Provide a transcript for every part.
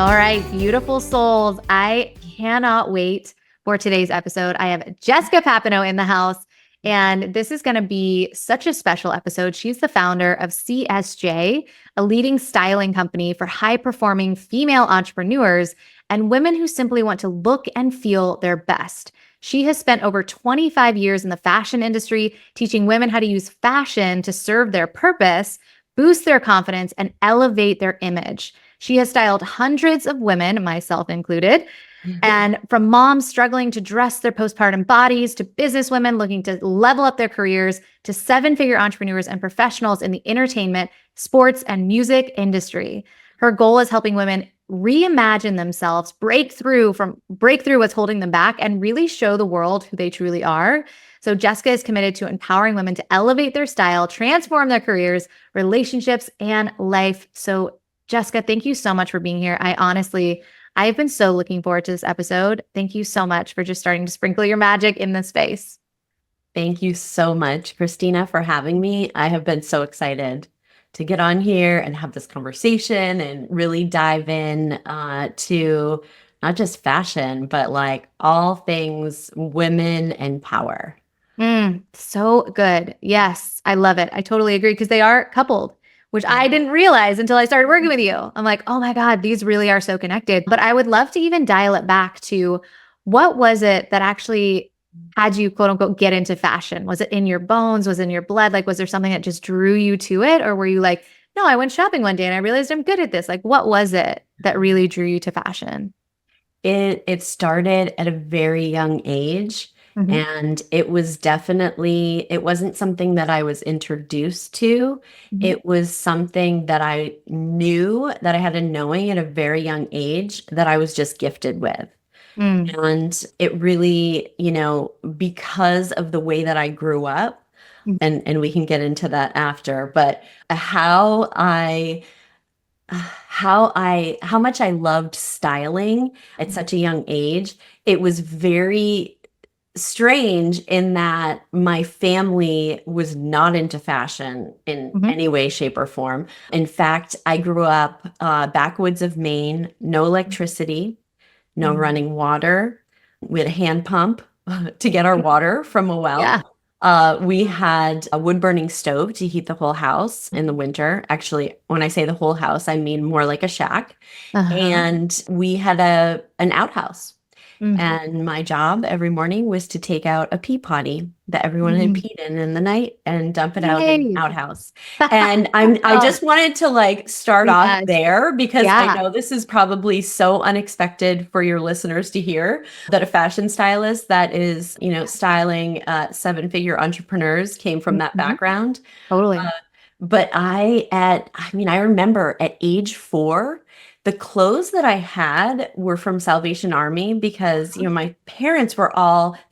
All right, beautiful souls. I cannot wait for today's episode. I have Jessica Papineau in the house, and this is going to be such a special episode. She's the founder of CSJ, a leading styling company for high-performing female entrepreneurs and women who simply want to look and feel their best. She has spent over 25 years in the fashion industry, teaching women how to use fashion to serve their purpose, boost their confidence, and elevate their image. She has styled hundreds of women, myself included, and from moms struggling to dress their postpartum bodies, to business women looking to level up their careers, to seven-figure entrepreneurs and professionals in the entertainment, sports, and music industry. Her goal is helping women reimagine themselves, break through what's holding them back, and really show the world who they truly are. So Jessica is committed to empowering women to elevate their style, transform their careers, relationships, and life. So Jessica, thank you so much for being here. I've been so looking forward to this episode. Thank you so much for just starting to sprinkle your magic in this space. Thank you so much, Christina, for having me. I have been so excited to get on here and have this conversation and really dive in to not just fashion, but like all things women and power. So good. Yes, I love it. I totally agree because they are coupled, which I didn't realize until I started working with you. I'm like, oh my God, these really are so connected. But I would love to even dial it back to what was it that actually had you, quote unquote, get into fashion? Was it in your bones? Was it in your blood? Like, was there something that just drew you to it? Or were you like, no, I went shopping one day and I realized I'm good at this. Like, what was it that really drew you to fashion? It started at a very young age. Mhm. And it wasn't something that I was introduced to. Mhm. It was something that I knew, that I had a knowing at a very young age, that I was just gifted with. Mm. And it really, because of the way that I grew up, Mm. and we can get into that after, but how much I loved styling at such a young age, it was very strange in that my family was not into fashion in Mhm. any way, shape, or form. In fact, I grew up backwoods of Maine, no electricity, no Mm. running water. We had a hand pump to get our water from a Yeah. well. We had a wood burning stove to heat the whole house in the winter. Actually, when I say the whole house, I mean more like a shack. Uh-huh. And we had an outhouse. Mm. And my job every morning was to take out a pea potty that everyone had Mhm. peed in the night and dump it out in the Yay. outhouse. And I Oh, just wanted to like start off yes. there because I Yeah. know this is probably so unexpected for your listeners to hear that a fashion stylist that is, styling seven-figure entrepreneurs came from that Mhm. background. Totally. But I remember at age 4, the clothes that I had were from Salvation Army because, my parents they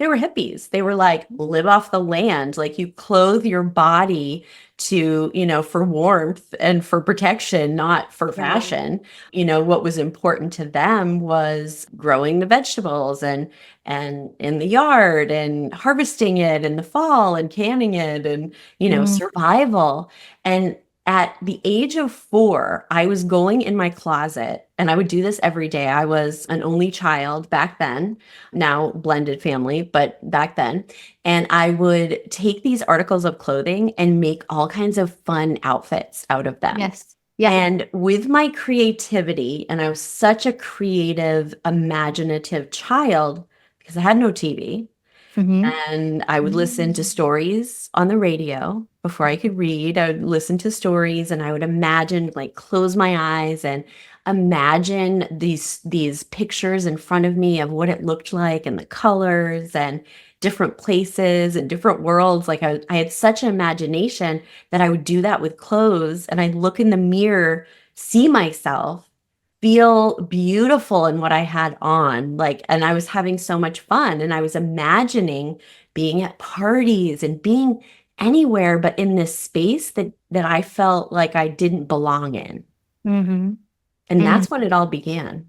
were hippies. They were like, live off the land. Like you clothe your body to, for warmth and for protection, not for Yeah. fashion. What was important to them was growing the vegetables and in the yard and harvesting it in the fall and canning it and, Mm. survival. And at the age of 4, I was going in my closet, and I would do this every day. I was an only child back then, now blended family, but back then. And I would take these articles of clothing and make all kinds of fun outfits out of them. Yes. Yeah. And with my creativity, and I was such a creative, imaginative child because I had no TV. Hmm. And I would listen to stories on the radio before I could read. I would listen to stories and I would imagine, like close my eyes and imagine these pictures in front of me of what it looked like and the colors and different places and different worlds. Like I had such an imagination that I would do that with clothes, and I'd look in the mirror, see myself, feel beautiful in what I had on. Like, and I was having so much fun, and I was imagining being at parties and being anywhere but in this space that I felt like I didn't belong in. Hmm. And that's when it all began.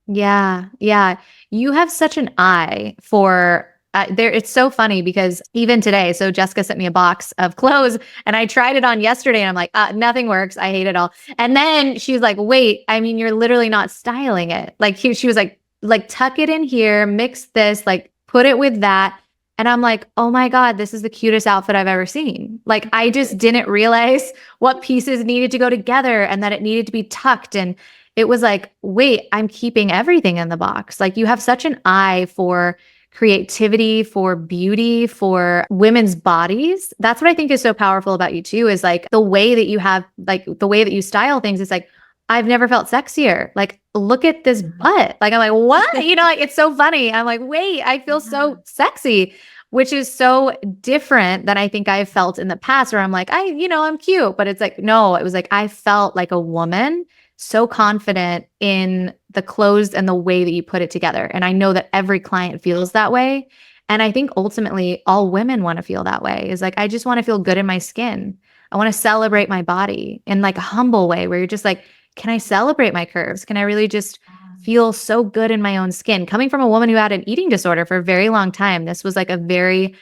Yeah. Yeah. You have such an eye for it's so funny because even today, so Jessica sent me a box of clothes and I tried it on yesterday and I'm like, nothing works. I hate it all. And then she's like, wait, I mean, you're literally not styling it. Like she was like tuck it in here, mix this, like put it with that. And I'm like, oh my God, this is the cutest outfit I've ever seen. Like, I just didn't realize what pieces needed to go together and that it needed to be tucked. And it was like, wait, I'm keeping everything in the box. Like, you have such an eye for creativity, for beauty, for women's bodies. That's what I think is so powerful about you too, is like the way that you have, like the way that you style things is like, I've never felt sexier. Like, look at this butt. Like, I'm like, what? Like it's so funny. I'm like, wait, I feel so sexy, which is so different than I think I've felt in the past where I'm like, I'm cute. But it's like, no, it was like, I felt like a woman, so confident in the clothes and the way that you put it together. And I know that every client feels that way. And I think ultimately all women want to feel that way, is like, I just want to feel good in my skin. I want to celebrate my body in like a humble way where you're just like, can I celebrate my curves? Can I really just feel so good in my own skin? Coming from a woman who had an eating disorder for a very long time, this was like a very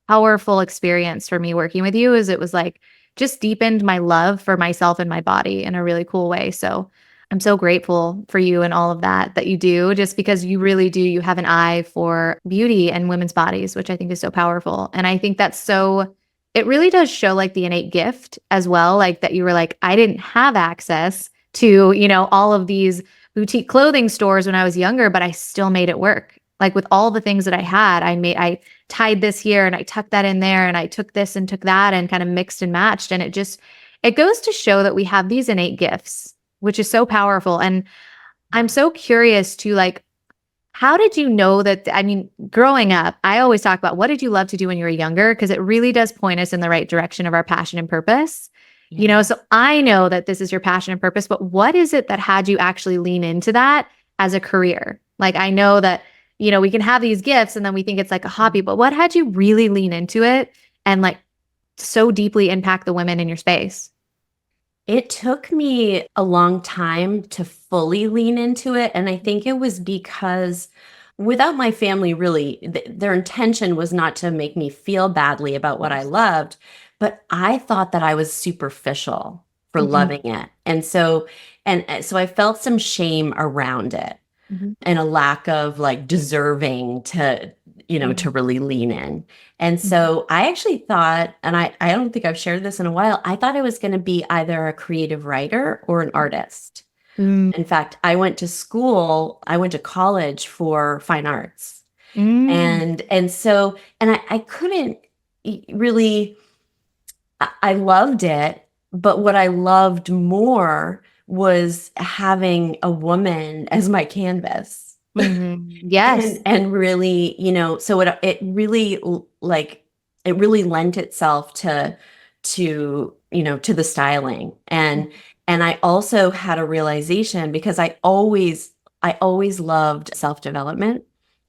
powerful experience for me working with you, is it was like just deepened my love for myself and my body in a really cool way. So I'm so grateful for you and all of that you do, just because you really do. You have an eye for beauty and women's bodies, which I think is so powerful. And I think it really does show like the innate gift as well. Like that you were like, I didn't have access to, all of these boutique clothing stores when I was younger, but I still made it work. Like with all the things that I had, I tied this here and I tucked that in there and I took this and took that and kind of mixed and matched. And it goes to show that we have these innate gifts, which is so powerful. And I'm so curious to like, how did you know that? I mean, growing up, I always talk about what did you love to do when you were younger? Because it really does point us in the right direction of our passion and purpose. Yeah. So I know that this is your passion and purpose, but what is it that had you actually lean into that as a career? Like, I know that, we can have these gifts and then we think it's like a hobby, but what had you really lean into it and like so deeply impact the women in your space? It took me a long time to fully lean into it. And I think it was because without my family, really, their intention was not to make me feel badly about what I loved, but I thought that I was superficial for Mhm. loving it. And so I felt some shame around it Mhm. and a lack of like deserving to really lean in. And Mhm. so I actually thought, and I don't think I've shared this in a while, I thought I was going to be either a creative writer or an artist. Mm. In fact, I went to college for fine arts. Mm. And I couldn't really, I loved it, but what I loved more was having a woman as my canvas. Mhm. And Yes. and really, so it really lent itself to the styling. And I also had a realization because I always loved self-development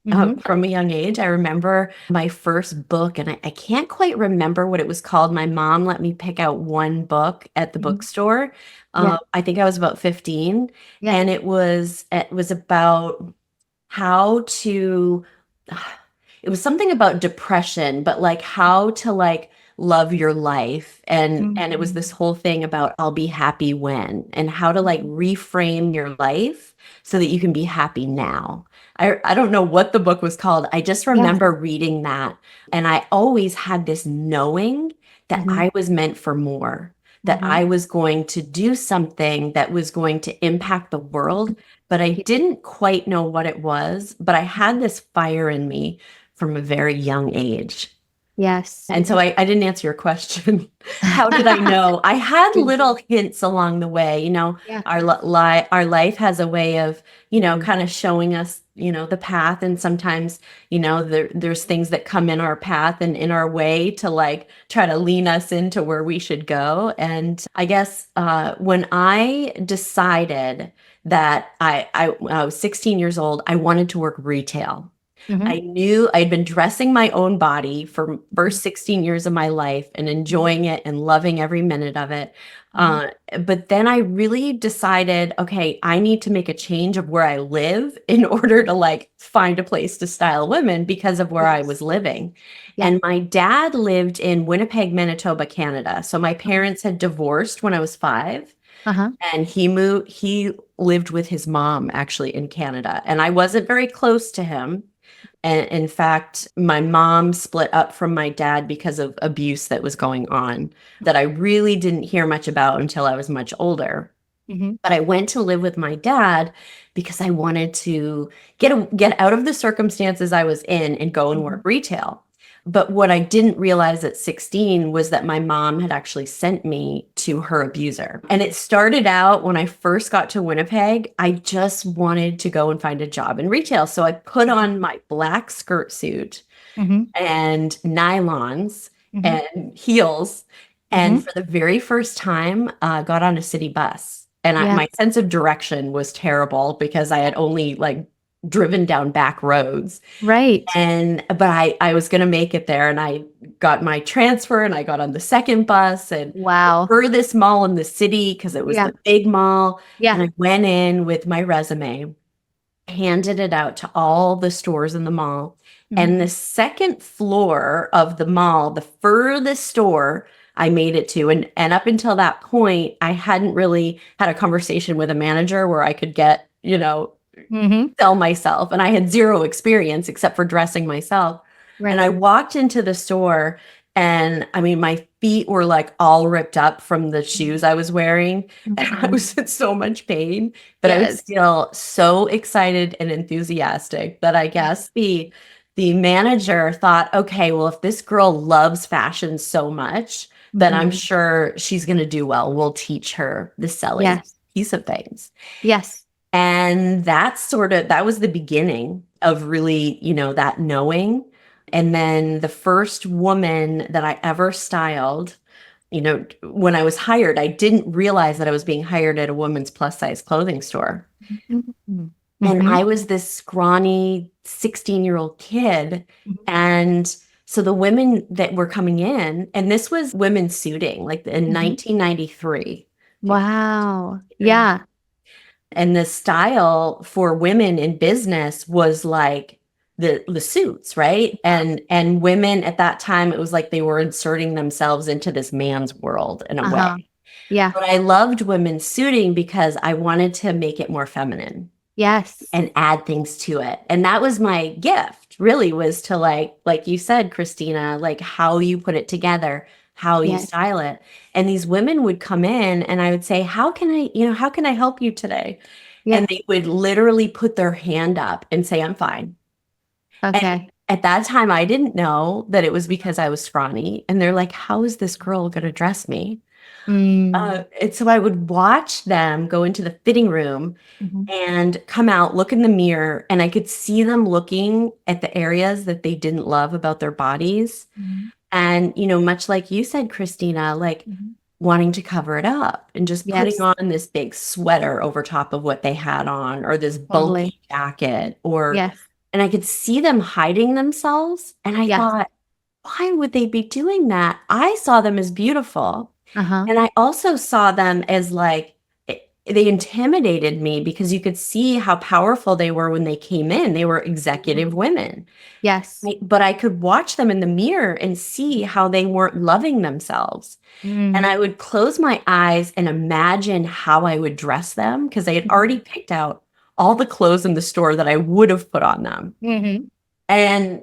Mhm. from a young age. I remember my first book, and I can't quite remember what it was called. My mom let me pick out one book at the Mhm. bookstore. Yeah. I think I was about 15, Yeah. and it was about how to it was something about depression, but like how to like love your life. And it was this Mhm. whole thing about I'll be happy when, and how to like Mhm. reframe your life so that you can be happy now. I don't know what the book was called. I just Yeah. remember reading that, and I always had this knowing that Mhm. I was meant for more, that Mhm. I was going to do something that was going to impact the world, but I Yeah. didn't quite know what it was. But I had this fire in me from a very young age. Yes. And so I didn't answer your question. How did I know? I had little hints along the way. Yeah. Our life has a way of, Mhm. kind of showing us, the path. And sometimes, there's things that come in our path and in our way to like try to lean us into where we should go. And I guess when I decided that when I was 16 years old, I wanted to work retail. Mhm. I knew I'd been dressing my own body for first 16 years of my life and enjoying it and loving every minute of it. Mhm. Uh, but then I really decided, okay, I need to make a change of where I live in order to like find a place to style women because of where I Yes. was living. Yeah. And my dad lived in Winnipeg, Manitoba, Canada. So my Okay. parents had divorced when I was 5, Uh-huh. and he lived with his mom actually in Canada. And I wasn't very close to him. And in fact, my mom split up from my dad because of abuse that was going on that I really didn't hear much about until I was much older. Mhm. But I went to live with my dad because I wanted to get out of the circumstances I was in and go and work Mhm. retail. But what I didn't realize at 16 was that my mom had actually sent me to her abuser. And it started out when I first got to Winnipeg, I just wanted to go and find a job in retail. So I put on my black skirt suit Mhm. and nylons Mhm. and heels. And Mhm. for the very first time, got on a city bus. And Yeah. my sense of direction was terrible because I had only like driven down back roads. Right. But I was going to make it there, and I got my transfer and I got on the second bus and the Wow. furthest mall in the city because it was Yeah. the big mall. And Yeah. I went in with my resume, handed it out to all the stores in the mall. Mhm. And the second floor of the mall, the furthest store I made it to, and up until that point, I hadn't really had a conversation with a manager where I could get, Mhm. sell myself. And I had zero experience except for dressing myself. And Right. I walked into the store, and I mean, my feet were like all ripped up from the shoes I was wearing. And I Mhm. was in so much pain, but I was Yes. still so excited and enthusiastic that I guess the manager thought, okay, well, if this girl loves fashion so much, then I'm Mhm. sure she's going to do well. We'll teach her the selling Yes. piece of things. Yes. And that was the beginning of really, that knowing. And then the first woman that I ever styled, when I was hired, I didn't realize that I was being hired at a woman's plus size clothing store. Mhm. And Mhm. I was this scrawny 16-year-old kid. Mhm. And so the women that were coming in, and this was women suiting, like in Mhm. 1993. Wow. Yeah. And the style for women in business was like the suits, right? And women at that time, it was like they were inserting themselves into this man's world in a Uh-huh. way. Yeah. But I loved women's suiting because I wanted to make it more feminine Yes. and add things to it. And that was my gift, really, was to like you said, Christina, like how you put it together, how you Yes. style it. And these women would come in and I would say, how can I help you today? Yeah. And they would literally put their hand up and say, I'm fine. And Okay. at that time, I didn't know that it was because I was scrawny. And they're like, how is this girl going to dress me? Mm. And so I would watch them go into the fitting room Mhm. and come out, look in the mirror, and I could see them looking at the areas that they didn't love about their bodies. Mhm. And, much like you said, Christina, like Mhm. wanting to cover it up and just putting Yes. on this big sweater over top of what they had on, or this Totally. bulky jacket, Yes. and I could see them hiding themselves. And I Yes. thought, why would they be doing that? I saw them as beautiful. Uh-huh. And I also saw them as like, they intimidated me because you could see how powerful they were when they came in. They were executive women. Yes. But I could watch them in the mirror and see how they weren't loving themselves. And Mm. I would close my eyes and imagine how I would dress them because I had already Mhm. picked out all the clothes in the store that I would have put on them. Mhm. And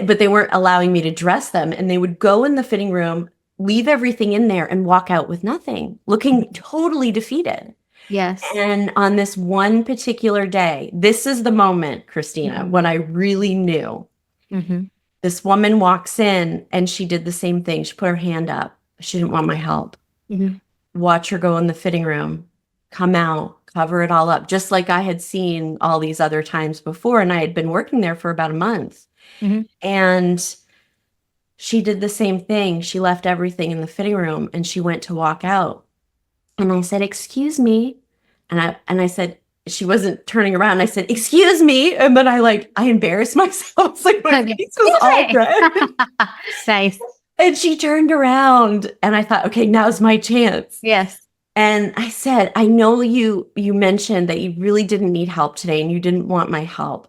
but they weren't allowing me to dress them, and they would go in the fitting room, leave everything in there and walk out with nothing, looking totally defeated. Yes. And on this one particular day, this is the moment, Christina, Mhm. when I really knew. Mhm. This woman walks in and she did the same thing. She put her hand up. She didn't want my help. Mhm. Watch her go in the fitting room, come out, cover it all up, just like I had seen all these other times before. And I had been working there for about a month. Mhm. And she did the same thing. She left everything in the fitting room and she went to walk out. And I said, "Excuse me." And I said, she wasn't turning around. I said, "Excuse me." And then I embarrassed myself. It's like my Okay. face was all red. Nice. And she turned around and I thought, okay, now's my chance. Yes. And I said, I know you mentioned that you really didn't need help today and you didn't want my help.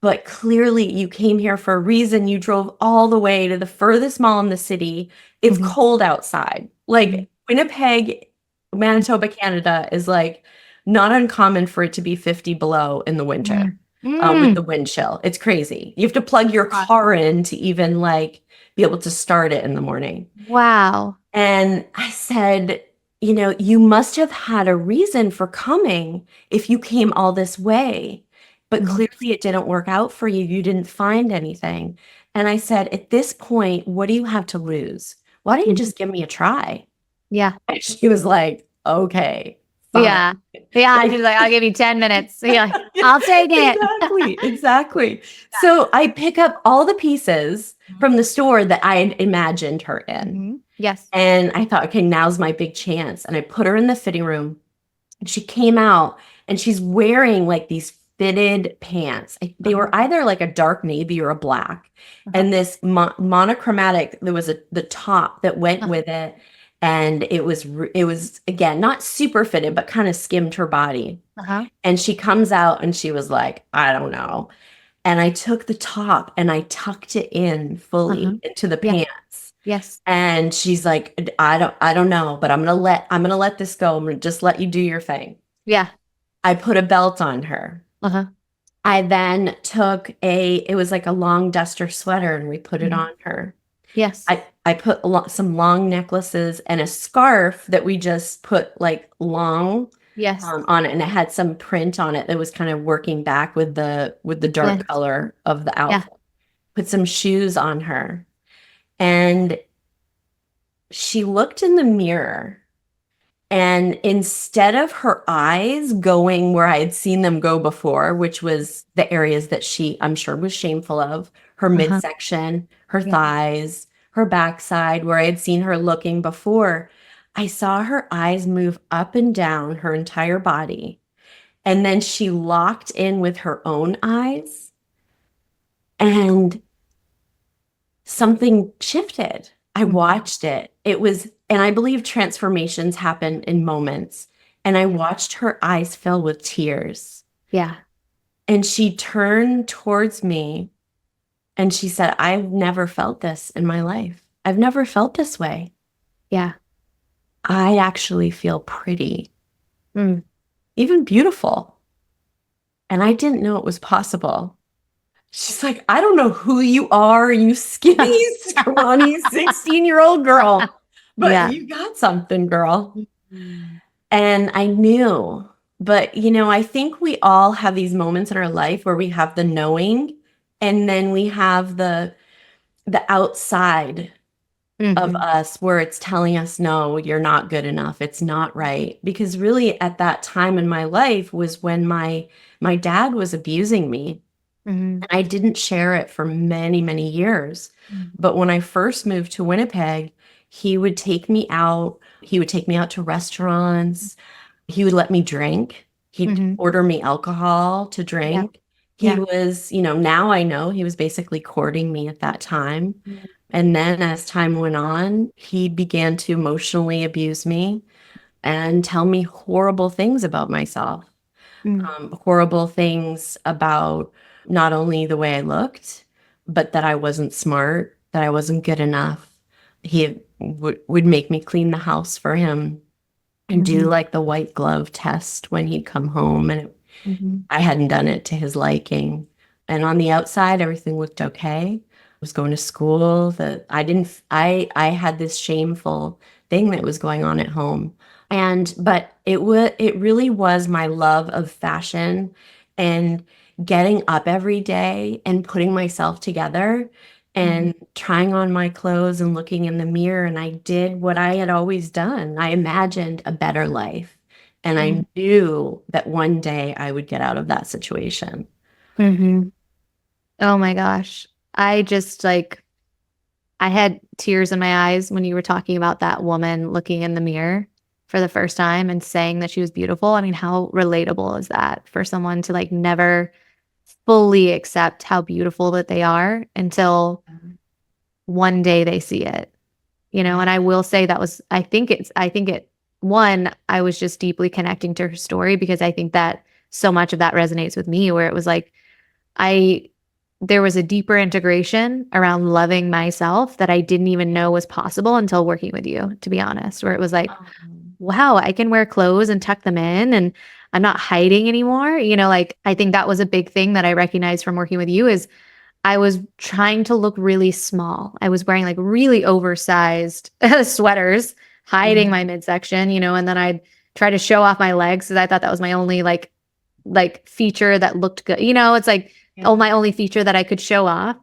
But clearly you came here for a reason. You drove all the way to the furthest mall in the city. It's Mhm. cold outside. Mhm. Like Winnipeg, Manitoba, Canada is like not uncommon for it to be 50 below in the winter Mm. with the Mm. wind chill. It's crazy. You have to plug your Gosh. car in to even like be able to start it in the morning. Wow. And I said, you must have had a reason for coming if you came all this way. But Mhm. clearly it didn't work out for you. You didn't find anything. And I said, at this point, what do you have to lose? Why don't you Mhm. just give me a try? Yeah. And she was like, okay, fine. Yeah. Yeah. Like, She's like, I'll give you 10 minutes. Yeah. I'll take it. exactly. So I pick up all the pieces from the store that I had imagined her in. Mhm. Yes. And I thought, okay, now's my big chance. And I put her in the fitting room. And she came out and she's wearing like these fitted pants. They were either like a dark navy or a black. Uh-huh. And this monochromatic, there was the top that went Uh-huh. with it. And it was again, not super fitted, but kind of skimmed her body. Uh-huh. And she comes out and she was like, I don't know. And I took the top and I tucked it in Uh-huh. fully into the Yeah. pants. Yes. And she's like, I don't know, but I'm gonna let this go. I'm gonna just let you do your thing. Yeah. I put a belt on her. Uh-huh. I then took it was like a long duster sweater and we put it Mhm. on her. Yes. I put some long necklaces and a scarf that we just put like long Yes. on it, and it had some print on it that was kind of working back with the dark Yes. color of the Yeah. outfit. Put some shoes on her, and she looked in the mirror. And instead of her eyes going where I had seen them go before, which was the areas that I'm sure, was shameful of, her Uh-huh. midsection, her Yeah. thighs, her backside, where I had seen her looking before, I saw her eyes move up and down her entire body. And then she locked in with her own eyes, and something shifted. I Mhm. watched it. And I believe transformations happen in moments. And I watched her eyes fill with tears. Yeah. And she turned towards me and she said, I've never felt this in my life. I've never felt this way. Yeah. I actually feel pretty, Mm. even beautiful. And I didn't know it was possible. She's like, I don't know who you are, you skinny, scrawny 16-year-old girl, but Yeah. you got something, girl. Mhm. And I knew, but I think we all have these moments in our life where we have the knowing, and then we have the outside of Mhm. us where it's telling us, no, you're not good enough. It's not right. Because really at that time in my life was when my dad was abusing me. Mhm. And I didn't share it for many, many years. Mhm. But when I first moved to Winnipeg, he would take me out. He would take me out to restaurants. He would let me drink. He'd Mhm. order me alcohol to Yeah. drink. He Yeah. was, now I know he was basically courting me at that time. Mhm. And then as time went on, he began to emotionally abuse me and tell me horrible things about myself, Mm. horrible things about not only the way I looked, but that I wasn't smart, that I wasn't good enough. He would make me clean the house for him and do Mhm. like the white glove test when he'd come home, and Mhm. I hadn't done it to his liking. And on the outside, everything looked okay. I was going to school. That I didn't. I had this shameful thing that was going on at home, but it really was my love of fashion and getting up every day and putting myself together Mhm. and trying on my clothes and looking in the mirror. And I did what I had always done. I imagined a better life. And I Mhm. knew that one day I would get out of that situation. Mhm. Oh my gosh. I just like, I had tears in my eyes when you were talking about that woman looking in the mirror for the first time and saying that she was beautiful. I mean, how relatable is that for someone to like never fully accept how beautiful that they are until one day they see it, you know? Yeah. And I will say that was, one, I was just deeply connecting to her story because I think that so much of that resonates with me, where it was like, I, there was a deeper integration around loving myself that I didn't even know was possible until working with you, to be honest, where it was like, wow, I can wear clothes and tuck them in and I'm not hiding anymore. You know, like I think that was a big thing that I recognized from working with you is I was trying to look really small. I was wearing like really oversized sweaters, hiding Yeah. my midsection, you know, and then I'd try to show off my legs because I thought that was my only like feature that looked good. You know, it's like, oh, Yeah. my only feature that I could show off.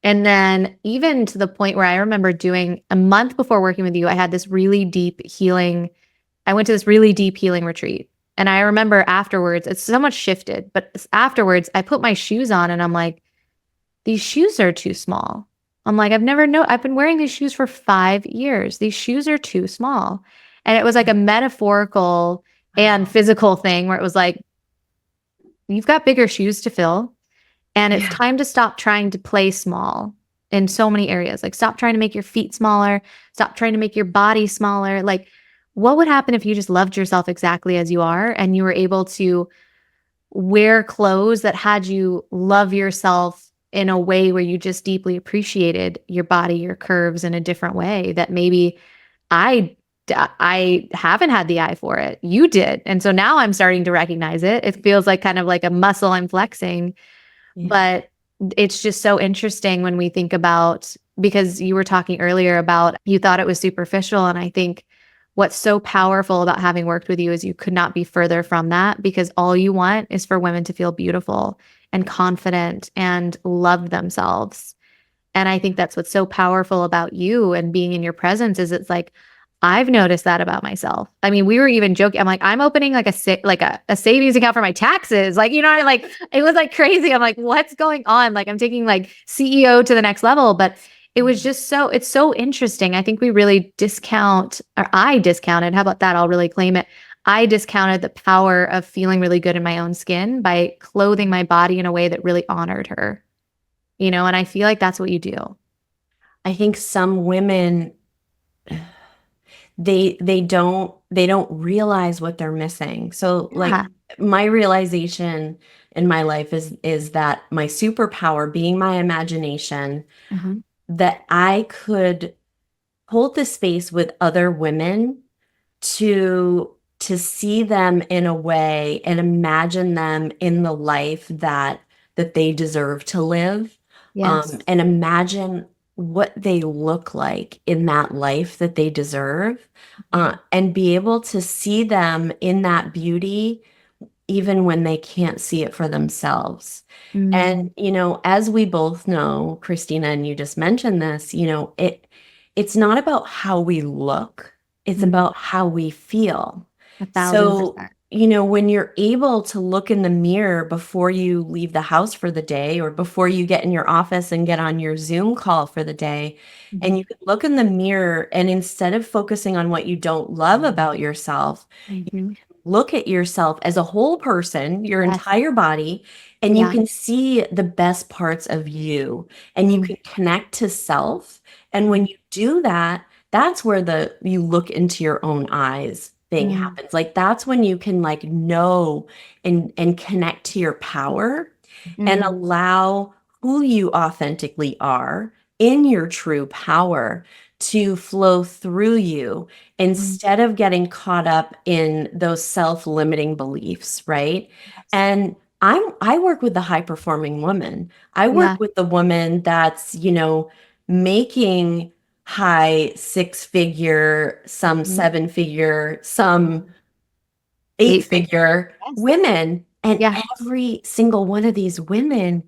And then even to the point where I remember doing a month before working with you, I had this really deep healing. I went to this really deep healing retreat. And I remember afterwards, it's so much shifted, but afterwards, I put my shoes on and I'm like, these shoes are too small. I'm like, I've been wearing these shoes for 5 years. These shoes are too small. And it was like a metaphorical and Wow. physical thing where it was like, you've got bigger shoes to fill. And it's Yeah. time to stop trying to play small in so many areas. Like, stop trying to make your feet smaller, stop trying to make your body smaller. Like, what would happen if you just loved yourself exactly as you are and you were able to wear clothes that had you love yourself in a way where you just deeply appreciated your body, your curves in a different way that maybe I I haven't had the eye for it. You did. And so now I'm starting to recognize it. It feels like kind of like a muscle I'm flexing, Yeah. but it's just so interesting when we think about, because you were talking earlier about you thought it was superficial. And I think what's so powerful about having worked with you is you could not be further from that because all you want is for women to feel beautiful and confident and love themselves. And I think that's what's so powerful about you and being in your presence is it's like I've noticed that about myself. I mean, we were even joking. I'm like, I'm opening like a savings account for my taxes. Like, you know, like it was like crazy. I'm like, what's going on? Like I'm taking like CEO to the next level. But it was just it's so interesting. I think we really discount, or I discounted, how about that? I'll really claim it. I discounted the power of feeling really good in my own skin by clothing my body in a way that really honored her, you know, and I feel like that's what you do. I think some women they don't realize what they're missing. So Yeah. like my realization in my life is that my superpower being my imagination, Mhm. that I could hold the space with other women to see them in a way and imagine them in the life that they deserve to live, Yes. and imagine what they look like in that life that they deserve, and be able to see them in that beauty even when they can't see it for themselves. Mm, And, as we both know, Christina, and you just mentioned this, it's not about how we look, it's mhm. about how we feel. A thousand So, percent. when you're able to look in the mirror before you leave the house for the day or before you get in your office and get on your Zoom call for the day, and Mhm, you can look in the mirror and instead of focusing on what you don't love about yourself, mhm. look at yourself as a whole person, your Yes. entire body, and you Yeah. can see the best parts of you and you Mm, can connect to self. And mm, when you do that, that's where the you look into your own eyes thing mm, happens. Like that's when you can like know and connect to your power and mm, allow who you authentically are in your true power to flow through you mm. instead of getting caught up in those self-limiting beliefs, right? Yes. And I work with the high performing woman. I Yeah. work with the woman that's, making high six figure, some Mhm. seven figure, some eight 8 figures. figure Yes. women. And Yeah. every single one of these women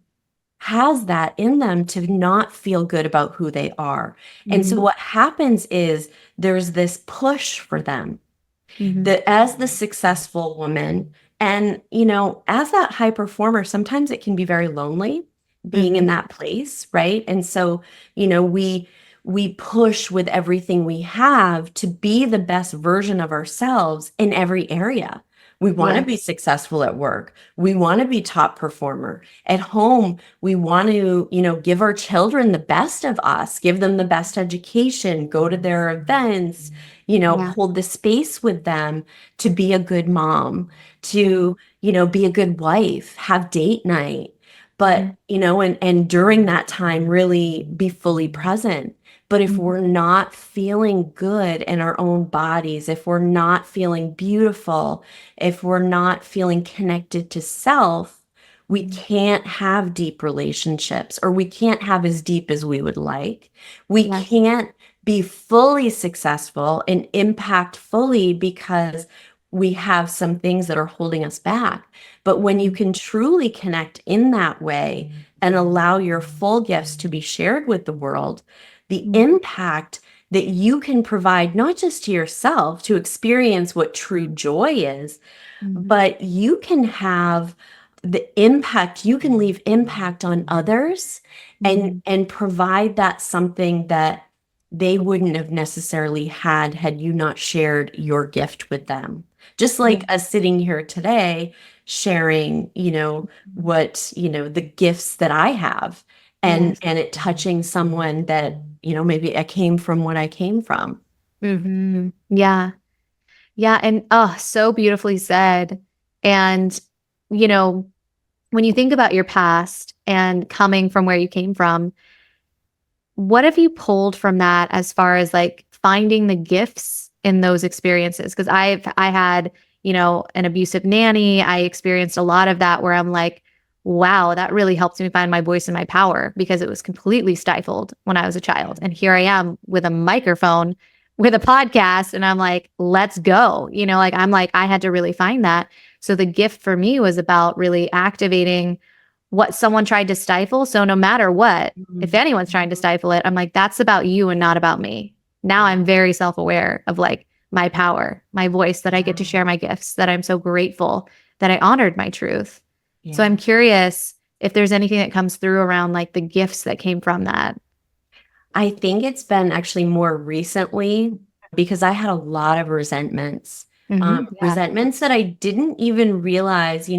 has that in them to not feel good about who they are. And so Mhm, what happens is there's this push for them mhm, that as the successful woman and as that high performer, sometimes it can be very lonely being in mhm, that place, right? And so we we push with everything we have to be the best version of ourselves in every area. We want to be Yes. successful at work. We want to be top performer. At home, we want to, give our children the best of us, give them the best education, go to their events, Yeah. hold the space with them to be a good mom, to, be a good wife, have date night. But, Mhm. and during that time, really be fully present. But if Mhm. we're not feeling good in our own bodies, if we're not feeling beautiful, if we're not feeling connected to self, we Mhm. can't have deep relationships, or we can't have as deep as we would like. We Yes. can't be fully successful and impact fully because we have some things that are holding us back. But when you Mhm. can truly connect in that way and allow your full gifts to be shared with the world, the Mhm. impact that you can provide, not just to yourself to experience what true joy is, Mhm. but you can have the impact, you can leave impact on others, Mhm. and provide that something that they wouldn't have necessarily had you not shared your gift with them. Just Yeah. like us sitting here today sharing, what, the gifts that I have, and Yes. it touching someone that, maybe I came from what I came from. Yeah. Yeah. And oh, so beautifully said. And, you know, when you think about your past and coming from where you came from, what have you pulled from that as far as like finding the gifts in those experiences? Because I had, an abusive nanny. I experienced a lot of that where I'm like, wow, that really helped me find my voice and my power because it was completely stifled when I was a child. And here I am with a microphone, with a podcast, and I'm like, let's go. I had to really find that. So the gift for me was about really activating what someone tried to stifle. So no matter what, if Mhm. anyone's trying to stifle it, I'm like, that's about you and not about me. Now I'm very self aware of like my power, my voice, that I get to share my gifts, that I'm so grateful that I honored my truth. So Yeah. I'm curious if there's anything that comes through around like the gifts that came from that. I think it's been actually more recently because I had a lot of resentments. Yeah. Resentments that I didn't even realize,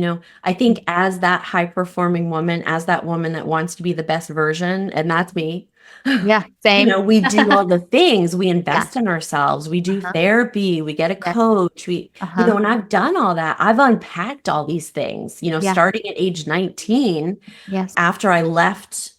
I think as that high performing woman, as that woman that wants to be the best version, and that's me, Yeah. Same. we do all the things, we Yeah. invest in ourselves, we do Uh-huh. therapy, we get a Yes. coach, Uh-huh. and I've done all that. I've unpacked all these things, Yeah. starting at age 19 Yes. after I left,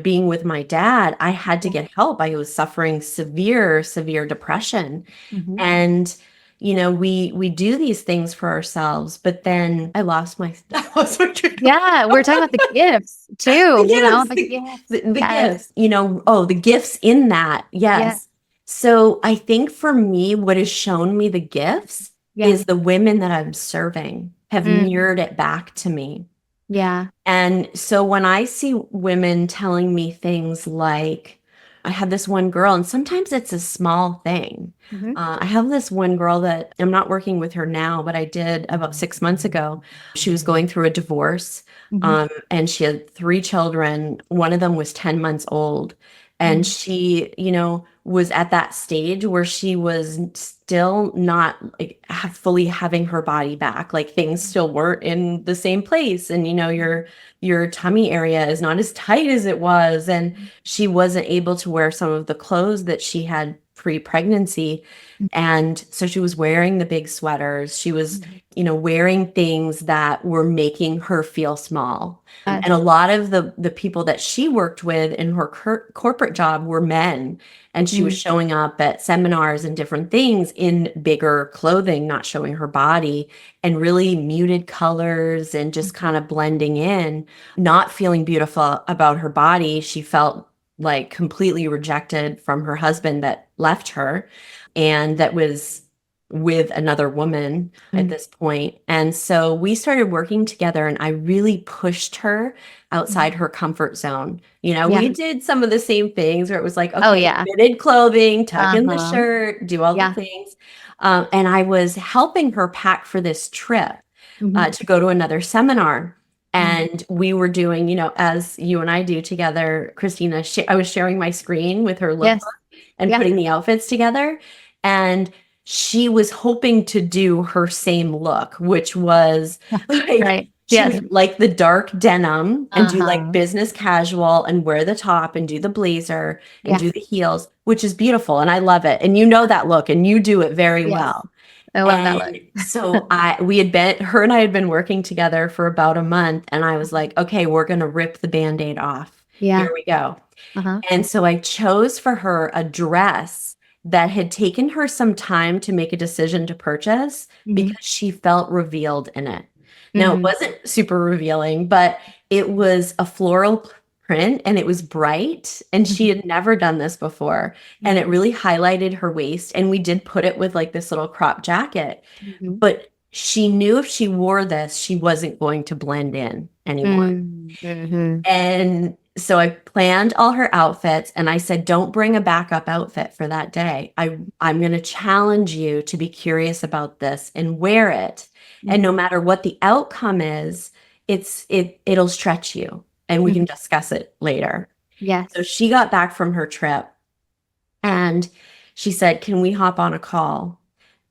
being with my dad, I had to Yeah. get help. I was suffering severe, severe depression. Mhm. And, we do these things for ourselves, but then I lost my I lost my train of Yeah. We're talking about the gifts the too, gifts, the gifts. the Yes. gifts, oh, the gifts in that. Yeah. Yes. So I think for me, what has shown me the gifts Yeah. is the women that I'm serving have Mm. mirrored it back to me. Yeah. And so when I see women telling me things like, I had this one girl, and sometimes it's a small thing. Mhm. I have this one girl that I'm not working with her now, but I did about 6 months ago. She was going through a divorce, Mhm. and she had three children. One of them was 10 months old. And Mhm. she, was at that stage where she was still not like fully having her body back. Like things still weren't in the same place. And, your tummy area is not as tight as it was, and she wasn't able to wear some of the clothes that she had pre-pregnancy. And so she was wearing the big sweaters, she was, Mhm. wearing things that were making her feel small. And a Yes. lot of the people that she worked with in her corporate job were men, and she was Mm. showing up at seminars and different things in bigger clothing, not showing her body, and really muted colors and just kind of blending in, not feeling beautiful about her body. She felt like completely rejected from her husband that left her and that was with another woman at Mm. this point. And so we started working together, and I really pushed her outside Mhm. her comfort zone. Yeah. We did some of the same things where it was like, Oh, okay, yeah. fitted clothing, tuck in the Uh-huh. shirt, do all the Yeah. things. And I was helping her pack for this trip Mhm. to go to another seminar. And we were doing, as you and I do together, Christina, I was sharing my screen with her lookbook Yes. and Yeah. putting the outfits together. And she was hoping to do her same look, which was like, Right. she Yes. would like the dark denim and do like Uh-huh. business casual and wear the top and do the blazer and Yeah. do the heels, which is beautiful. And I love it. And you know that look and you do it very Yes. well. I love that look. And so her and I had been working together for about a month, and I was like, okay, we're going to rip the Band-Aid off. Yeah. Here we go. Uh-huh. And so I chose for her a dress that had taken her some time to make a decision to purchase Mhm. because she felt revealed in it. Now, it Mm. wasn't super revealing, but it was a floral print and it was bright, and she Mhm. had never done this before. And it really highlighted her waist. And we did put it with like this little crop jacket, Mhm. but she knew if she wore this, she wasn't going to blend in anymore. Mm. Mhm. And so I planned all her outfits and I said, don't bring a backup outfit for that day. I'm going to challenge you to be curious about this and wear it. And no Mhm. matter what the outcome is, it'll stretch you and we Mhm. can discuss it later. So Yes. she got back from her trip and she said, can we hop on a call?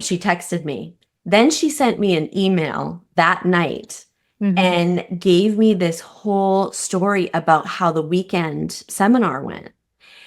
She texted me. Then she sent me an email that night Mhm. and gave me this whole story about how the weekend seminar went.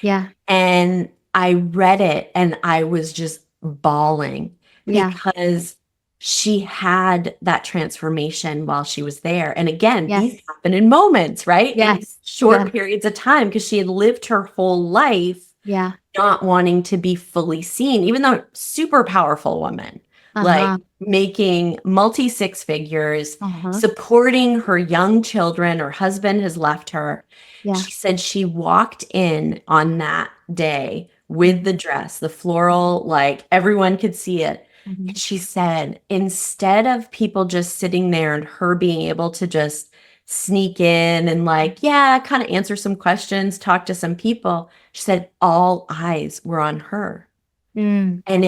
Yeah. And I read it and I was just bawling Yeah. because she had that transformation while she was there. And again, Yes. these happen in moments, right? In Yes. short Yeah. periods of time because she had lived her whole life Yeah. not wanting to be fully seen, even though super powerful woman, like Uh-huh. making multi six figures, Uh-huh. supporting her young children. Her husband has left her. Yeah. She said she walked in on that day with Mhm. the dress, the floral, like everyone could see it. And Mhm. she said, instead of people just sitting there and her being able to just sneak in and like, yeah, kind of answer some questions, talk to some people, she said all eyes were on her. Mm. And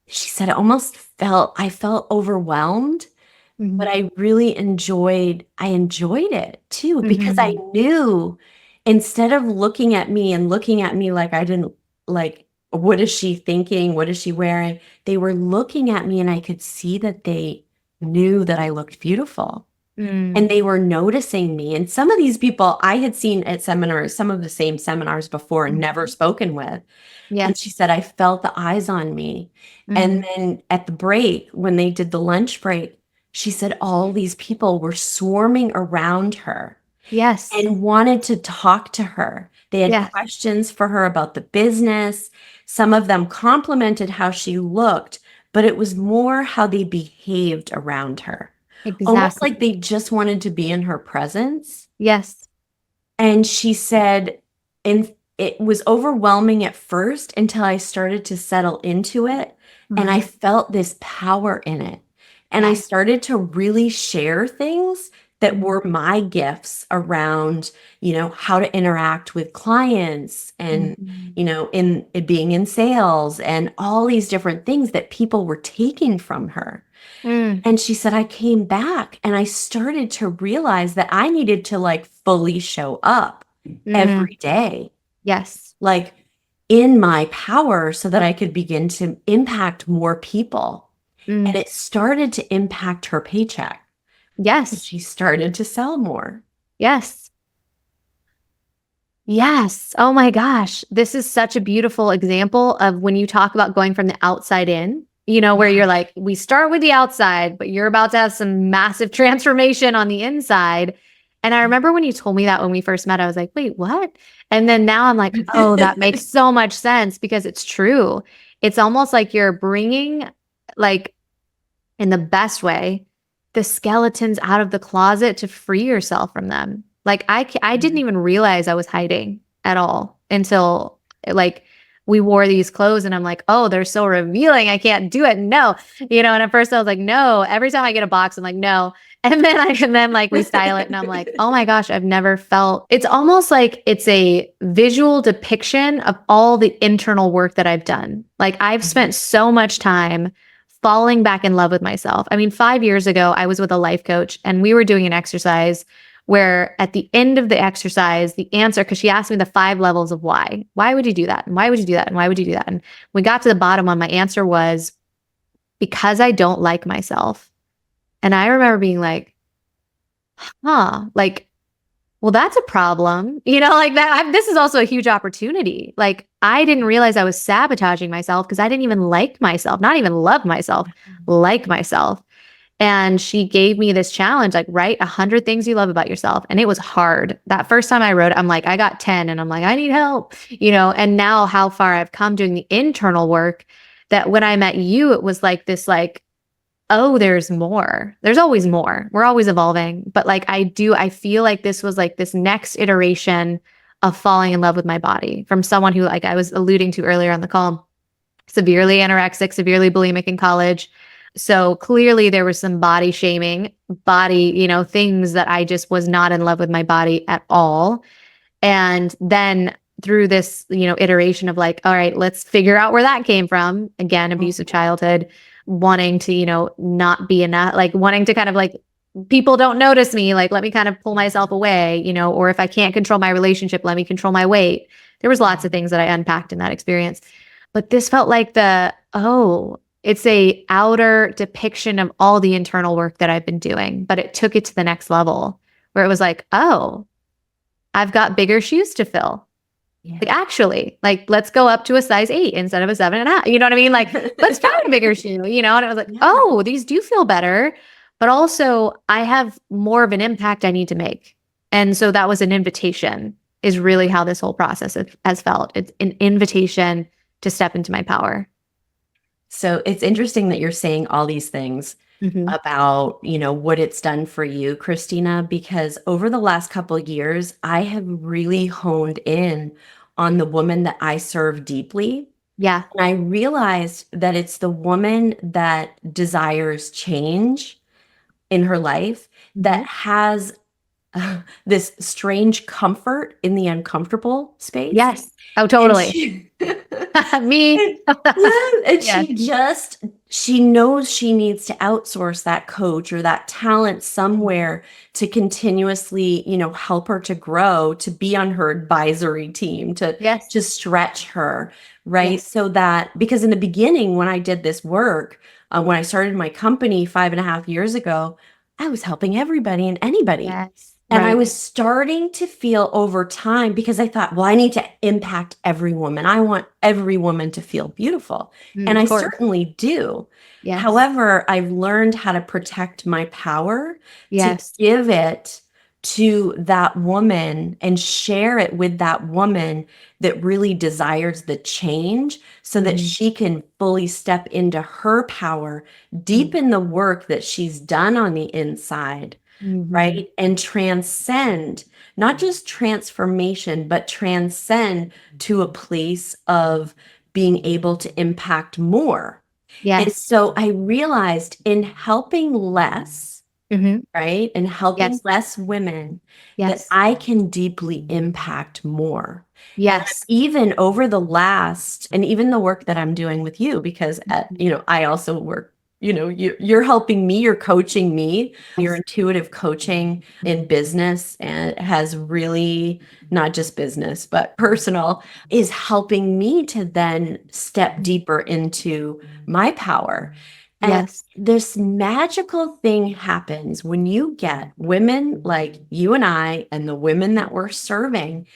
she said I felt overwhelmed, but Mhm. I enjoyed it too, because I Mhm. knew instead of looking at me like I didn't like, what is she thinking? What is she wearing? They were looking at me and I could see that they knew that I looked beautiful. And Mm. they were noticing me. And some of these people I had seen at seminars, some of the same seminars before and never Mhm. spoken with. And Yes. she said, I felt the eyes on me. And Mhm. then at the break, when they did the lunch break, she said all these people were swarming around her Yes. and wanted to talk to her. They had Yes. questions for her about the business. Some of them complimented how she looked, but it was more how they behaved around her. Almost like Exactly. they just wanted to be in her presence. Yes. And she said, and it was overwhelming at first until I started to settle into it. And I Uh-huh. felt this power in it. And I Yes. started to really share things that Mhm. were my gifts around, how to interact with clients and, Mhm. in it being in sales and all these different things that people were taking from her. Mm. And she said, I came back and I started to realize that I needed to like fully show up Mhm. every day, Yes. like in my power so that I could begin to impact more people. And Mm. it started to impact her paycheck. Yes. She started to sell more. Yes. Yes. Oh my gosh. This is such a beautiful example of when you talk about going from the outside in, where Yeah. you're like, we start with the outside, but you're about to have some massive transformation on the inside. And I remember when you told me that when we first met, I was like, wait, what? And then now I'm like, oh, that makes so much sense because it's true. It's almost like you're bringing, like, in the best way, the skeletons out of the closet to free yourself from them. Like I didn't even realize I was hiding at all until like we wore these clothes and I'm like, oh, they're so revealing. I can't do it. No. And at first I was like, no. Every time I get a box, I'm like, no. And then like we style it and I'm like, oh my gosh, I've never felt it's almost like it's a visual depiction of all the internal work that I've done. Like I've spent so much time falling back in love with myself. I mean, 5 years ago, I was with a life coach and we were doing an exercise where at the end of the exercise, the answer, because she asked me the 5 levels of why. Why would you do that? And why would you do that? And why would you do that? And we got to the bottom one, my answer was because I don't like myself. And I remember being like, like, well, that's a problem. Like that. This is also a huge opportunity. Like, I didn't realize I was sabotaging myself because I didn't even like myself, not even love myself, like myself. And she gave me this challenge, like, write 100 things you love about yourself. And it was hard. That first time I wrote it, I'm like, I got 10 and I'm like, I need help, and now how far I've come doing the internal work that when I met you, it was like this, like, oh, there's more. There's always more. We're always evolving. But like, I feel like this was like this next iteration of falling in love with my body from someone who, like I was alluding to earlier on the call, severely anorexic, severely bulimic in college. So clearly there was some body shaming, things that I just was not in love with my body at all. And then through this, iteration of like, all right, let's figure out where that came from. Again, abusive childhood, wanting to, not be enough, like wanting to kind of like, people don't notice me, like, let me kind of pull myself away, or if I can't control my relationship, let me control my weight. There was lots of things that I unpacked in that experience. But this felt like it's a outer depiction of all the internal work that I've been doing, but it took it to the next level where it was like, oh, I've got bigger shoes to fill. Yeah. Like, actually, like, let's go up to a size 8 instead of a 7.5. You know what I mean? Like, let's find a bigger shoe, and it was like, oh, these do feel better, but also I have more of an impact I need to make. And so that was an invitation, is really how this whole process has felt. It's an invitation to step into my power. So it's interesting that you're saying all these things about, what it's done for you, Christina, because over the last couple of years, I have really honed in on the woman that I serve deeply. Yeah. And I realized that it's the woman that desires change in her life that has this strange comfort in the uncomfortable space. Yes. Oh, totally. Me. And Yes. she knows she needs to outsource that coach or that talent somewhere to continuously, help her to grow, to be on her advisory team, to stretch her, right? Yes. So that, because in the beginning, when I did this work, when I started my company 5.5 years ago, I was helping everybody and anybody. Yes. And I was starting to feel over time, because I thought, well, I need to impact every woman. I want every woman to feel beautiful. And I certainly do. Yes. However, I've learned how to protect my power, to Yes. give it to that woman and share it with that woman that really desires the change, so that she can fully step into her power, deepen the work that she's done on the inside. Right? And transcend, not just transformation, but transcend to a place of being able to impact more. Yes. And so I realized in helping less, right? And helping less women, that I can deeply impact more. Yes. And even over the last, and even the work that I'm doing with you, because, I also work, you're helping me, you're coaching me, your intuitive coaching in business, and has really, not just business, but personal, is helping me to then step deeper into my power. And this magical thing happens when you get women like you and I, and the women that we're serving,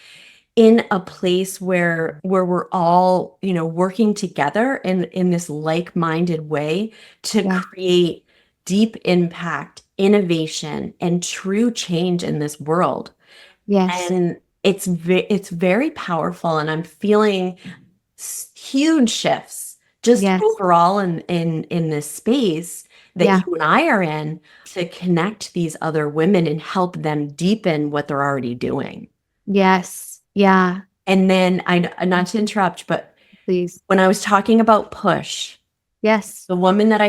in a place where we're all, working together in this like-minded way to create deep impact, innovation, and true change in this world. Yes. And it's very powerful, and I'm feeling huge shifts just overall in this space that you and I are in, to connect these other women and help them deepen what they're already doing. Yes. Yeah. And then not to interrupt, but please, when I was talking about push, the woman that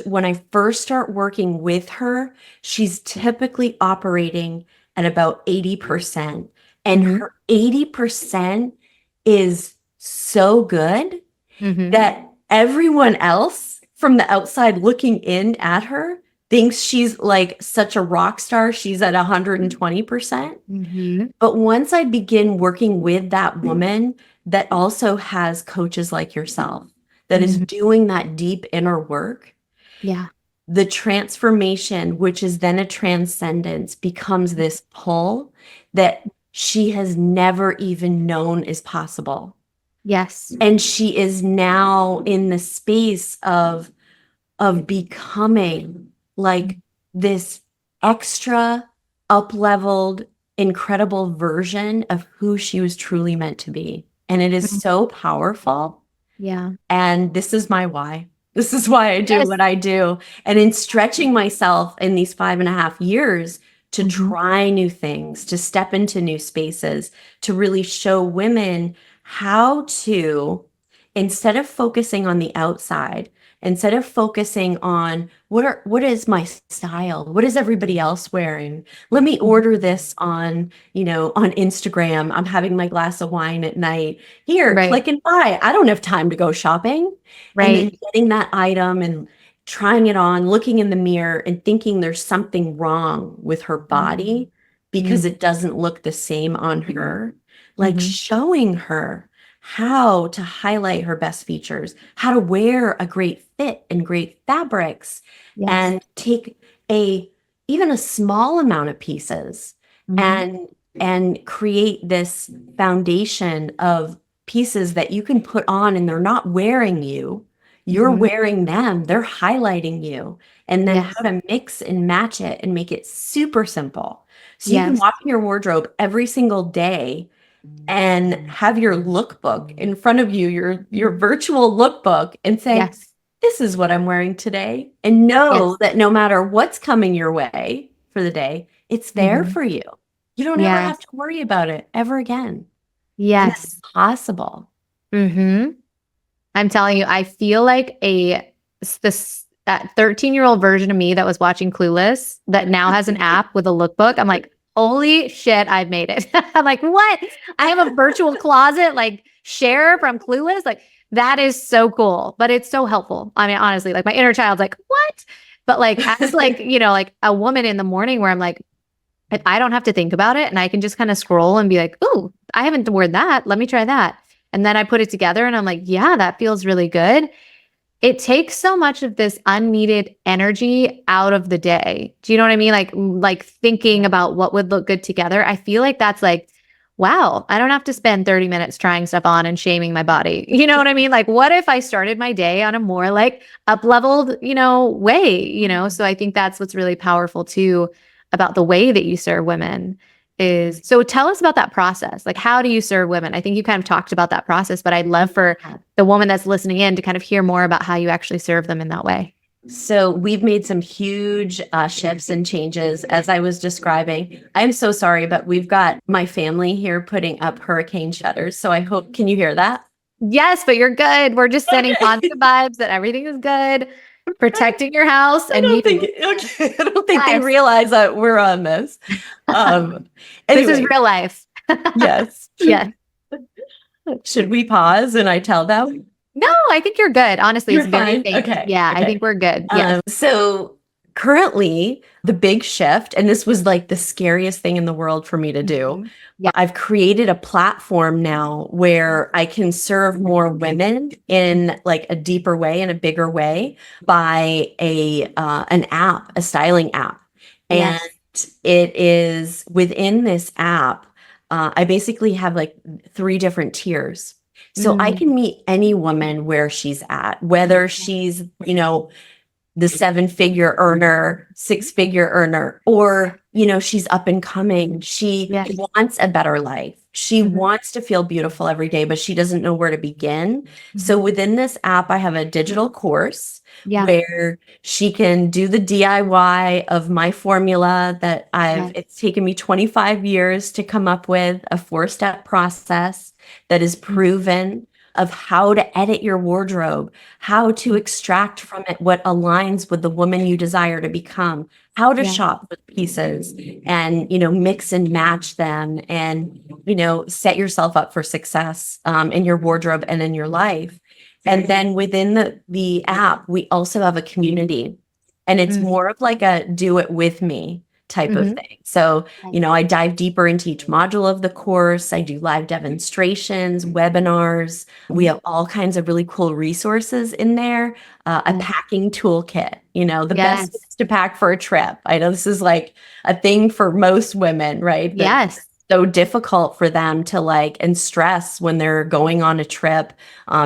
when I first start working with her, she's typically operating at about 80%. And her 80% is so good that everyone else from the outside looking in at her thinks she's like such a rock star. She's at 120%. Mm-hmm. But once I begin working with that woman that also has coaches like yourself, that is Mm-hmm. doing that deep inner work, Yeah. the transformation, which is then a transcendence, becomes this pull that she has never even known is possible. Yes. And she is now in the space of becoming like this extra up-leveled, incredible version of who she was truly meant to be. And it is Mhm. so powerful. Yeah. And this is my why. This is why I do Yes. what I do. And in stretching myself in these 5.5 years to Mhm. try new things, to step into new spaces, to really show women how to, instead of focusing on the outside, instead of focusing on what is my style? What is everybody else wearing? Let me order this on, on Instagram. I'm having my glass of wine at night. Here, Right. click and buy. I don't have time to go shopping. And then Right. getting that item and trying it on, looking in the mirror and thinking there's something wrong with her body because it doesn't look the same on her. Like Mm-hmm. showing her how to highlight her best features, how to wear a great fit and great fabrics, Yes. and take even a small amount of pieces Mhm. and create this foundation of pieces that you can put on and they're not wearing you. You're Mhm. wearing them. They're highlighting you. And then how Yes. to mix and match it and make it super simple. So you can Yes. walk in your wardrobe every single day and have your lookbook in front of you, your virtual lookbook, and say, Yes. this is what I'm wearing today. And know Yes. that no matter what's coming your way for the day, it's there Mhm. for you. You don't ever have Yes. to worry about it ever again. And it's Yes. possible. Mm-hmm. I'm telling you, I feel like that 13-year-old version of me that was watching Clueless that now has an app with a lookbook. I'm like, holy shit, I've made it. I'm like, what? I have a virtual closet like Cher from Clueless. Like that is so cool, but it's so helpful. I mean, honestly, like my inner child's like, what? But like as like, like a woman in the morning where I'm like, if I don't have to think about it and I can just kind of scroll and be like, ooh, I haven't worn that. Let me try that. And then I put it together and I'm like, yeah, that feels really good. It takes so much of this unneeded energy out of the day. Do you know what I mean? Like thinking about what would look good together. I feel like that's like, wow, I don't have to spend 30 minutes trying stuff on and shaming my body. You know what I mean? Like, what if I started my day on a more like up-leveled, way, So I think that's what's really powerful too about the way that you serve women is so tell us about that process. Like, how do you serve women? I think you kind of talked about that process, but I'd love for the woman that's listening in to kind of hear more about how you actually serve them in that way. So we've made some huge shifts and changes as I was describing. I'm so sorry, but we've got my family here putting up hurricane shutters. So I hope, can you hear that? Yes, but you're good. We're just sending Okay. positive vibes that everything is good, protecting your house I and don't you. think okay. I don't think they Yes. realize that we're on this. Um, This is anyway, real life. yes. Yes. Should we pause and I tell them? No, I think you're good. Honestly, it's You're very fine. safe. Okay. Yeah, I Okay. think we're good. Yes. So currently, the big shift, and this was like the scariest thing in the world for me to do. Mhm. Yeah. I've created a platform now where I can serve more women in like a deeper way, in a bigger way, by an app, a styling app, and Yes. it is within this app. I basically have like 3 different tiers. So I Mm. can meet any woman where she's at, whether she's, the 7-figure earner, 6-figure earner, or, she's up and coming. She Yes. wants a better life. She Mhm. wants to feel beautiful every day, but she doesn't know where to begin. So Mhm. within this app, I have a digital course Yeah. where she can do the DIY of my formula that Yes. it's taken me 25 years to come up with a 4-step process that is proven of how to edit your wardrobe, how to extract from it what aligns with the woman you desire to become, how to Yeah. shop with pieces and, mix and match them and, set yourself up for success in your wardrobe and in your life. And then within the app, we also have a community, and it's Mm. more of like a do it with me type of Mhm. thing. So, I dive deeper into each module of the course. I do live demonstrations, webinars. We have all kinds of really cool resources in there. A Yes. packing toolkit, the best Yes. things to pack for a trip. I know this is like a thing for most women, right? That Yes. so difficult for them to like and stress when they're going on a trip,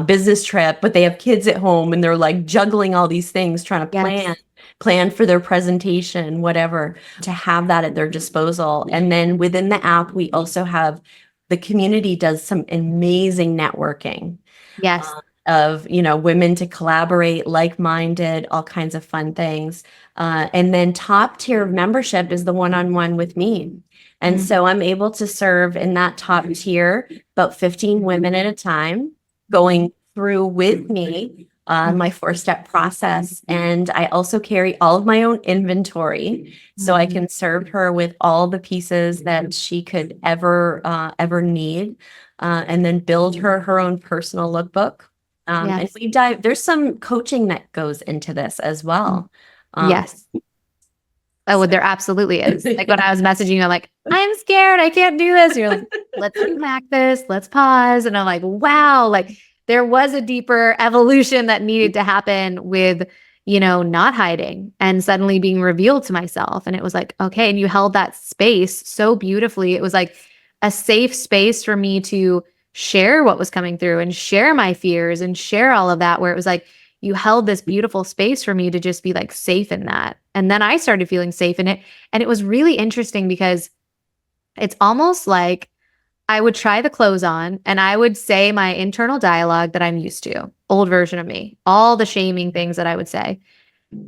business trip, but they have kids at home and they're like juggling all these things, trying to Yes. plan for their presentation, whatever, to have that at their disposal. And then within the app, we also have the community does some amazing networking Yes. of women to collaborate, like-minded, all kinds of fun things. And then top tier of membership is the one-on-one with me. And Mm. so I'm able to serve in that top tier about 15 women at a time, going through with me my 4-step process. And I also carry all of my own inventory, so I can serve her with all the pieces that she could ever need, and then build her own personal lookbook. And Yes. there's some coaching that goes into this as well. Yes. Oh, So there absolutely is. Like when I was messaging you, I'm like, I'm scared. I can't do this. You're like, let's unpack this. Let's pause. And I'm like, wow, like there was a deeper evolution that needed to happen with, not hiding and suddenly being revealed to myself. And it was like, okay. And you held that space so beautifully. It was like a safe space for me to share what was coming through and share my fears and share all of that, where it was like, you held this beautiful space for me to just be like safe in that. And then I started feeling safe in it. And it was really interesting because it's almost like I would try the clothes on and I would say my internal dialogue that I'm used to, old version of me, all the shaming things that I would say.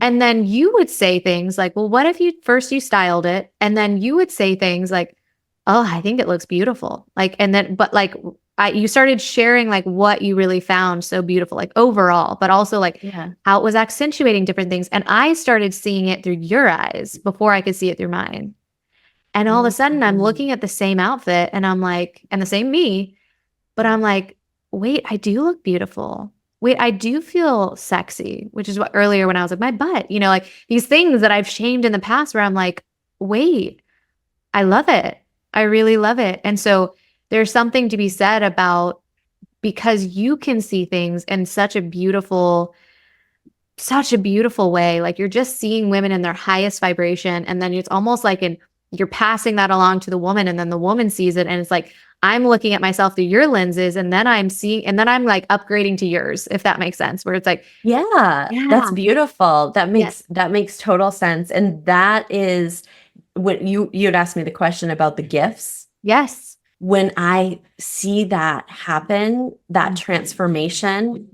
And then you would say things like, well, what if you styled it? And then you would say things like, oh, I think it looks beautiful. Like, and then, but like, you started sharing like what you really found so beautiful, like overall, but also like yeah. how it was accentuating different things. And I started seeing it through your eyes before I could see it through mine. And all of a sudden I'm looking at the same outfit and I'm like, and the same me, but I'm like, wait, I do look beautiful. Wait, I do feel sexy, which is what earlier when I was like, my butt, like these things that I've shamed in the past where I'm like, wait, I love it. I really love it. And so there's something to be said about, because you can see things in such a beautiful way. Like you're just seeing women in their highest vibration. And then it's almost like you're passing that along to the woman, and then the woman sees it. And it's like, I'm looking at myself through your lenses, and then I'm like upgrading to yours, if that makes sense, where it's like, Yeah, that's yeah, beautiful. That yes, makes total sense. And that is what you'd asked me the question about the gifts. yes, When I see that happen, that transformation,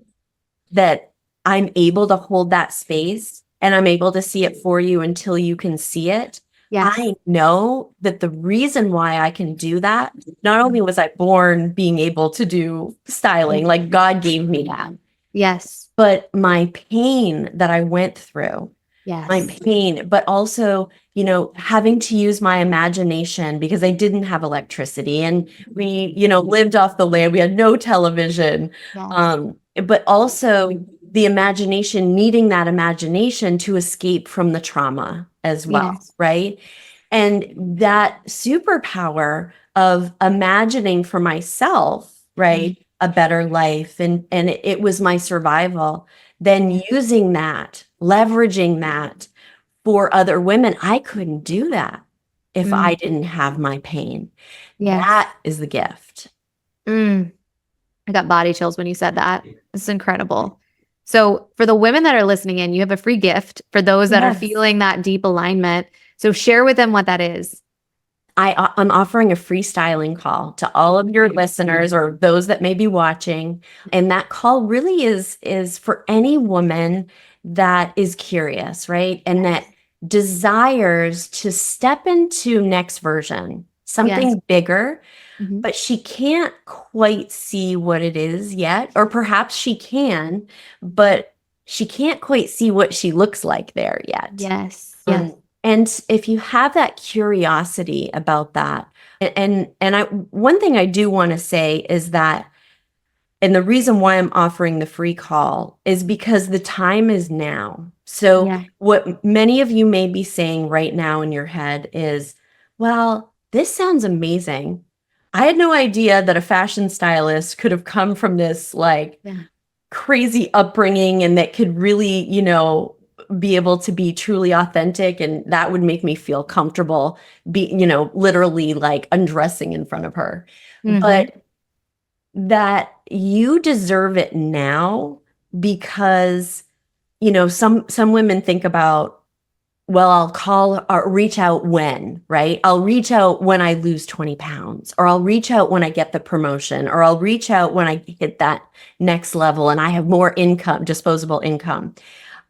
that I'm able to hold that space and I'm able to see it for you until you can see it. yes, I know that the reason why I can do that, not only was I born being able to do styling, like God gave me that, yes, but my pain that I went through, my yes, pain, but also, having to use my imagination because I didn't have electricity and we, lived off the land. We had no television. yes, But also the imagination, needing that imagination to escape from the trauma as well, yes, right? And that superpower of imagining for myself, right, a better life, and it was my survival, then using that, leveraging that for other women. I couldn't do that if I didn't have my pain. yes. That is the gift. Mm. I got body chills when you said that. It's incredible. So, for the women that are listening in, you have a free gift for those that are Yes. feeling that deep alignment. So, share with them what that is. I'm offering a free styling call to all of your listeners or those that may be watching. And that call really is for any woman that is curious, right? And that desires to step into next version, Yes. something bigger, Mhm. but she can't quite see what it is yet. Or perhaps she can, but she can't quite see what she looks like there yet. Yes. Yes. And if you have that curiosity about that, and one thing I do want to say is that And the reason why I'm offering the free call is because the time is now. So Yeah. what many of you may be saying right now in your head is, well, this sounds amazing. I had no idea that a fashion stylist could have come from this like Yeah. crazy upbringing and that could really, be able to be truly authentic, and that would make me feel comfortable literally like undressing in front of her. Mm-hmm. But that you deserve it now because some women think about, well, I'll call or reach out when, right? I'll reach out when I lose 20 pounds, or I'll reach out when I get the promotion, or I'll reach out when I hit that next level and I have more income, disposable income.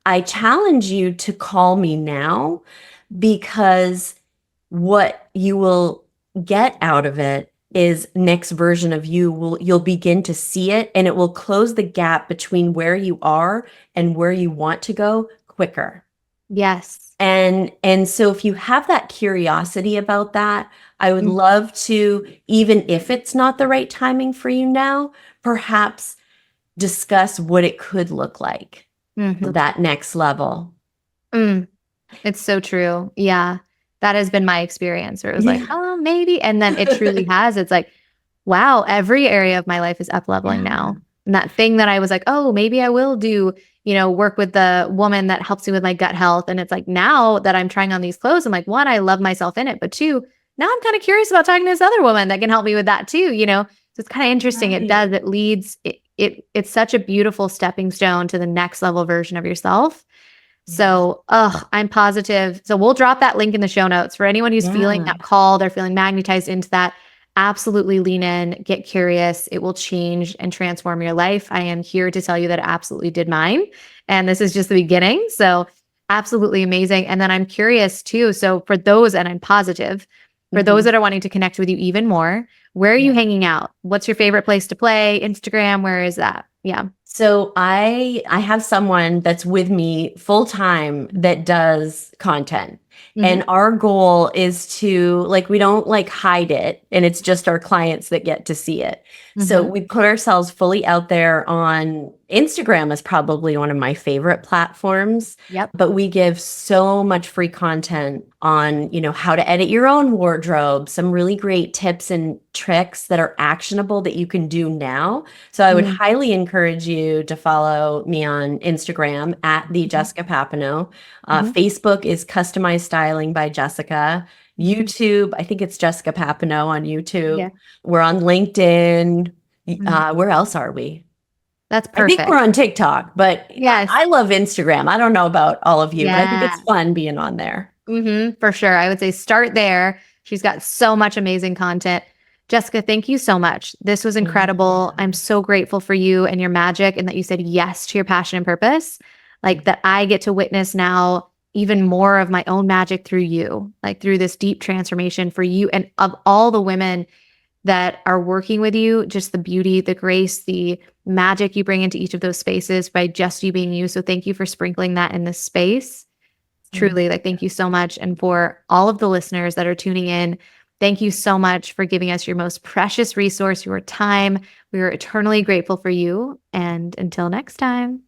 I challenge you to call me now, because what you will get out of it is next version of you'll begin to see it, and it will close the gap between where you are and where you want to go quicker. Yes. And so if you have that curiosity about that, I would love to, even if it's not the right timing for you now, perhaps discuss what it could look like, Mm-hmm. that next level. It's so true. Yeah. That has been my experience where it was like, Yeah. oh, maybe. And then it truly has. It's like, wow, every area of my life is up leveling Yeah. now. And that thing that I was like, oh, maybe I will do, work with the woman that helps me with my gut health. And it's like, now that I'm trying on these clothes, I'm like, one, I love myself in it. But two, now I'm kind of curious about talking to this other woman that can help me with that too. So it's kind of interesting. It does, Right. it leads, it's such a beautiful stepping stone to the next level version of yourself. Yeah. So, I'm positive. So we'll drop that link in the show notes for anyone who's feeling Yeah. that call, they're feeling magnetized into that. Absolutely lean in, get curious. It will change and transform your life. I am here to tell you that it absolutely did mine. And this is just the beginning. So, absolutely amazing. And then I'm curious too. So, for those, and I'm positive, for those Mhm. that are wanting to connect with you even more, where are you Yeah. hanging out? What's your favorite place to play? Instagram? Where is that? Yeah. So I have someone that's with me full time that does content. Mm-hmm. And our goal is to, like, we don't like hide it, and it's just our clients that get to see it. So Mm-hmm. we put ourselves fully out there on Instagram, is probably one of my favorite platforms, Yep. but we give so much free content on, how to edit your own wardrobe, some really great tips and tricks that are actionable that you can do now. So I would Mm-hmm. highly encourage you to follow me on Instagram at the Jessica Papineau. Mm-hmm. Facebook is Customized Styling by Jessica. Mm-hmm. YouTube, I think it's Jessica Papineau on YouTube. Yeah. We're on LinkedIn. Mhm. Where else are we? That's I think we're perfect. on TikTok, but Yes. I love Instagram. I don't know about all of you, but I think Yeah. it's fun being on there. For sure. I would say start there. She's got so much amazing content. Jessica, thank you so much. This was Thank incredible. I'm you. so grateful for you and your magic, and that you said yes to your passion and purpose. Like that I get to witness now even more of my own magic through you, like through this deep transformation for you and of all the women that are working with you, just the beauty, the grace, the magic you bring into each of those spaces by just you being you. So thank you for sprinkling that in this space. Thank Truly, like, thank you so much. And for all of the listeners that are tuning in, thank you so much for giving us your most precious resource, your time. We are eternally grateful for you. And until next time,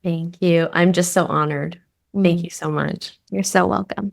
Thank you. I'm just so honored. Thank mm, you so much. you're so welcome.